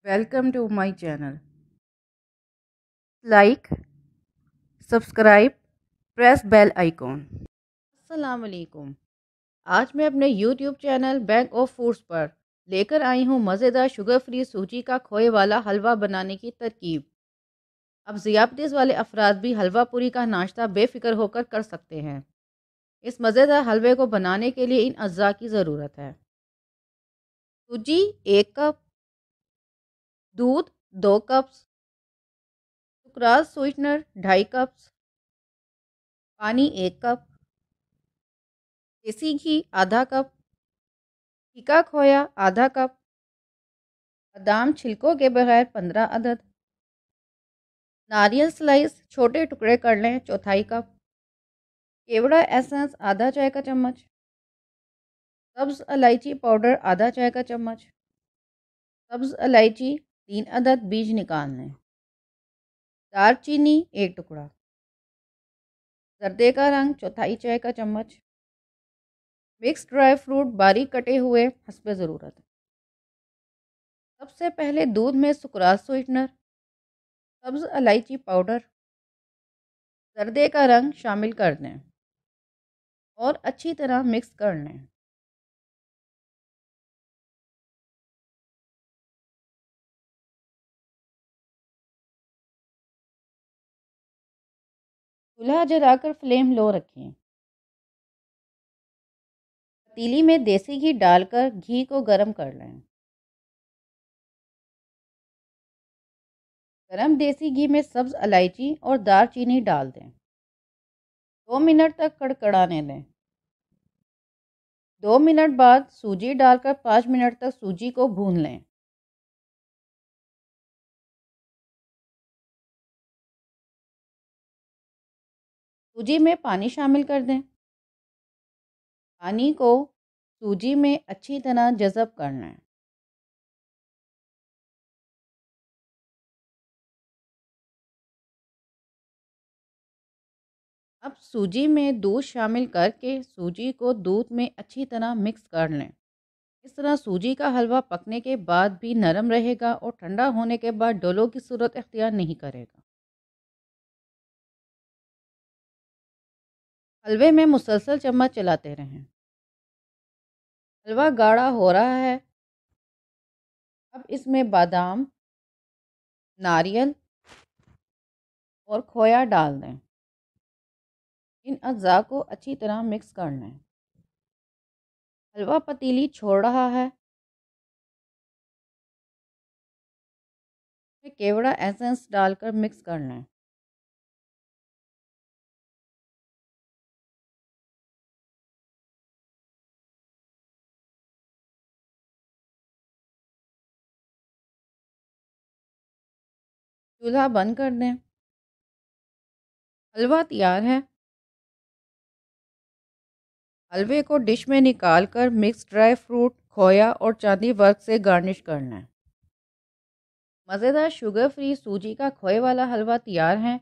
Welcome to my channel. Like, subscribe, press bell icon. अस्सलाम वालेकुम। आज मैं अपने YouTube channel bank of foods पर लेकर आई हूँ मज़ेदार शुगर फ्री सूजी का खोए वाला हलवा बनाने की तरकीब। अब ज़ियापतीस वाले अफराद भी हलवा पूरी का नाश्ता बेफिक्र होकर कर सकते हैं। इस मज़ेदार हलवे को बनाने के लिए इन अज्जा की ज़रूरत है। सूजी 1 कप, दूध 2 कप्स, सुक्राज स्वीटनर 2.5 कप्स, पानी 1 कप, देसी घी आधा कप, फीका खोया आधा कप, बादाम छिलकों के बगैर 15 अदद, नारियल स्लाइस छोटे टुकड़े कर लें 1/4 कप, केवड़ा एसेंस आधा चाय का चम्मच, सब्ज़ इलायची पाउडर आधा चाय का चम्मच, सब्ज़ इलायची 3 अदद बीज निकाल लें, दालचीनी 1 टुकड़ा, जर्दे का रंग 1/4 चाय का चम्मच, मिक्स ड्राई फ्रूट बारीक कटे हुए हस्बे ज़रूरत। सबसे पहले दूध में सुक्राज स्वीटनर, सब्ज़ इलायची पाउडर, जर्दे का रंग शामिल कर दें और अच्छी तरह मिक्स कर लें। चूल्हा जलाकर फ्लेम लो रखें। पतीली में देसी घी डालकर घी को गर्म कर लें। गरम देसी घी में सब्ज़ इलायची और दालचीनी डाल दें। 2 मिनट तक कड़कड़ाने दें। 2 मिनट बाद सूजी डालकर 5 मिनट तक सूजी को भून लें। सूजी में पानी शामिल कर दें। पानी को सूजी में अच्छी तरह जज़ब कर लें। अब सूजी में दूध शामिल करके सूजी को दूध में अच्छी तरह मिक्स कर लें। इस तरह सूजी का हलवा पकने के बाद भी नरम रहेगा और ठंडा होने के बाद डोलो की सूरत इख्तियार नहीं करेगा। हलवे में मुसलसल चम्मच चलाते रहें। हलवा गाढ़ा हो रहा है। अब इसमें बादाम, नारियल और खोया डाल दें। इन अज्जा को अच्छी तरह मिक्स कर लें। हलवा पतीली छोड़ रहा है। केवड़ा एसेंस डालकर मिक्स कर लें। चूल्हा बंद कर दें। हलवा तैयार है। हलवे को डिश में निकाल कर मिक्स ड्राई फ्रूट, खोया और चांदी वर्क से गार्निश कर लें। मज़ेदार शुगर फ्री सूजी का खोए वाला हलवा तैयार है।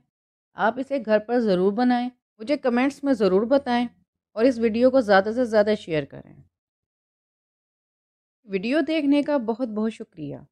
आप इसे घर पर ज़रूर बनाएं। मुझे कमेंट्स में ज़रूर बताएं और इस वीडियो को ज़्यादा से ज़्यादा शेयर करें। वीडियो देखने का बहुत बहुत शुक्रिया।